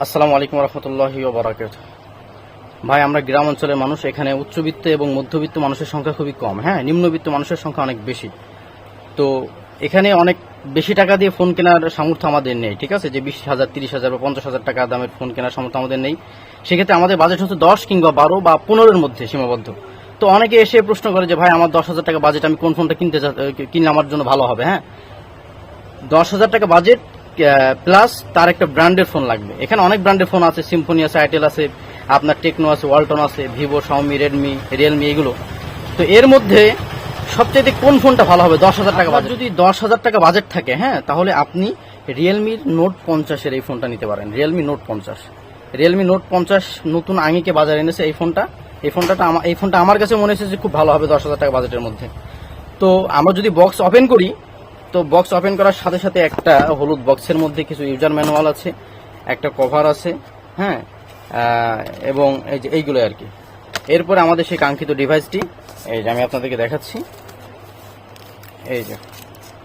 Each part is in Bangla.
আসসালামু আলাইকুম রহমতুল্লাহি ওয়া বারাকাতুহু। ভাই, আমরা গ্রাম অঞ্চলের মানুষ, এখানে উচ্চবিত্ত এবং মধ্যবিত্ত মানুষের সংখ্যা খুবই কম। হ্যাঁ, নিম্নবিত্ত মানুষের সংখ্যা অনেক বেশি। তো এখানে অনেক বেশি টাকা দিয়ে ফোন কেনার সামর্থ্য আমাদের নেই। ঠিক আছে, যে 20,000, 30,000 বা 50,000 টাকা দামের ফোন কেনার সামর্থ্য আমাদের নেই। সেক্ষেত্রে আমাদের বাজেট হচ্ছে 10 কিংবা 12 বা 15-এর মধ্যে সীমাবদ্ধ। তো অনেকে এসে প্রশ্ন করে যে ভাই, আমার 10,000 টাকা বাজেট, আমি কোন ফোনটা কিনলে আমার জন্য ভালো হবে। হ্যাঁ, 10,000 টাকা বাজেট প্লাস তার একটা ব্র্যান্ডের ফোন লাগবে। এখানে অনেক ব্র্যান্ডের ফোন আছে, সিম্ফনি আছে, আইটেল আছে, আপনার টেকনো আছে, ওয়ালটন আছে, ভিভো, শাওমি, রেডমি, রিয়েলমি, এগুলো। তো এর মধ্যে সবচেয়ে কোন ফোনটা ভালো হবে 10,000 টাকা বাজেট? যদি 10,000 টাকা বাজেট থাকে, হ্যাঁ, তাহলে আপনি রিয়েলমির নোট 50-এর এই ফোনটা নিতে পারেন। রিয়েলমি নোট 50 নতুন আঙিকে বাজারে এনেছে এই ফোনটা আমার কাছে মনে হচ্ছে যে খুব ভালো হবে 10,000 টাকা বাজেটের মধ্যে। তো আমরা যদি বক্স ওপেন করি, তো বক্স ওপেন করার সাথে সাথে একটা হলুদ বক্সের মধ্যে কিছু ইউজার ম্যানুয়াল আছে, একটা কভার আছে, হ্যাঁ, এবং এই যে এইগুলো আর কি। এরপরে আমাদের সেই কাঙ্ক্ষিত ডিভাইসটি, এই যে আমি আপনাদেরকে দেখাচ্ছি। এই যে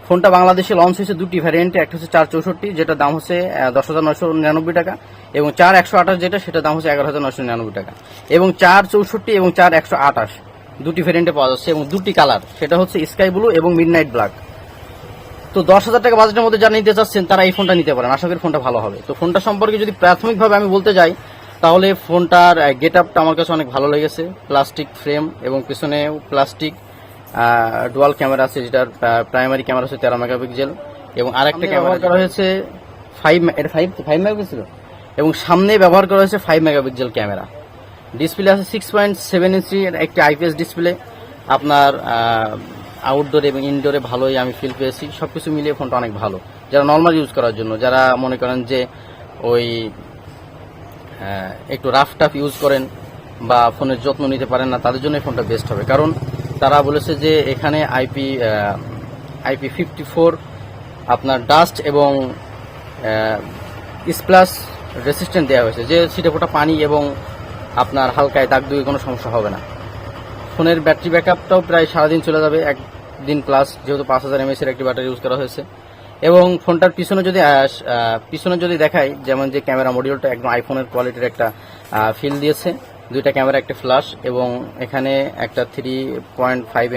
ফোনটা বাংলাদেশে লঞ্চ হয়েছে দুটি ভ্যারিয়েন্টে, একটা হচ্ছে 464, যেটা দাম হচ্ছে 10,999 টাকা, এবং 4,128 যেটা, সেটা দাম হচ্ছে 11,999 টাকা, এবং 464 এবং 4,128 দুটি ভ্যারিয়েন্টে পাওয়া যাচ্ছে, এবং দুটি কালার, সেটা হচ্ছে স্কাই ব্লু এবং মিডনাইট ব্ল্যাক। তো 10,000 টাকা বাজেটের মধ্যে যারা নিতে চাচ্ছেন তারা এই ফোনটা নিতে পারেন। আশা করি ফোনটা ভালো হবে। তো ফোনটা সম্পর্কে যদি প্রাথমিকভাবে আমি বলতে যাই, তাহলে ফোনটার গেট আপটা আমার কাছে অনেক ভালো লেগেছে। প্লাস্টিক ফ্রেম এবং পিছনে প্লাস্টিক ডুয়াল ক্যামেরা আছে, যেটার প্রাইমারি ক্যামেরা হচ্ছে 13 মেগাপিক্সেল, এবং আরেকটা ক্যামেরা করা হয়েছে 5 মেগাপিক্সেল, এবং সামনে ব্যবহার করা হয়েছে 5 মেগাপিক্সেল ক্যামেরা। ডিসপ্লে আছে 6.7 ইঞ্চি একটি আইপিএস ডিসপ্লে। আপনার আউটডোর এবং ইনডোরে ভালোই আমি ফিল পেয়েছি। সবকিছু মিলিয়ে ফোনটা অনেক ভালো। যারা নর্মাল ইউজ করার জন্য, যারা মনে করেন যে ওই একটু রাফ টাফ ইউজ করেন বা ফোনের যত্ন নিতে পারেন না, তাদের জন্য এই ফোনটা বেস্ট হবে। কারণ তারা বলেছে যে এখানে IP54 আপনার ডাস্ট এবং স্প্লাশ রেসিস্ট্যান্ট দেওয়া হয়েছে, যে ছিটে ফোটা পানি এবং আপনার হালকায় দাগ দুয়ে কোনো সমস্যা হবে না। ফোনের ব্যাটারি ব্যাকআপটাও প্রায় সারাদিন চলে যাবে, একদিন প্লাস, যেহেতু 5,000 mAh একটি ব্যাটারি ইউজ করা হয়েছে। এবং ফোনটার পিছনে যদি দেখাই, যেমন যে ক্যামেরা মডিউলটা একদম আইফোনের কোয়ালিটির একটা ফিল দিয়েছে। দুইটা ক্যামেরা, একটা ফ্ল্যাশ, এবং এখানে একটা 3.5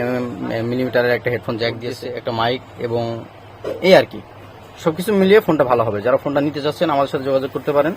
মিলিমিটারের একটা হেডফোন জ্যাক দিয়েছে, একটা মাইক, এবং এই আর কি। সবকিছু মিলিয়ে ফোনটা ভালো হবে। যারা ফোনটা নিতে চাচ্ছেন আমাদের সাথে যোগাযোগ করতে পারেন।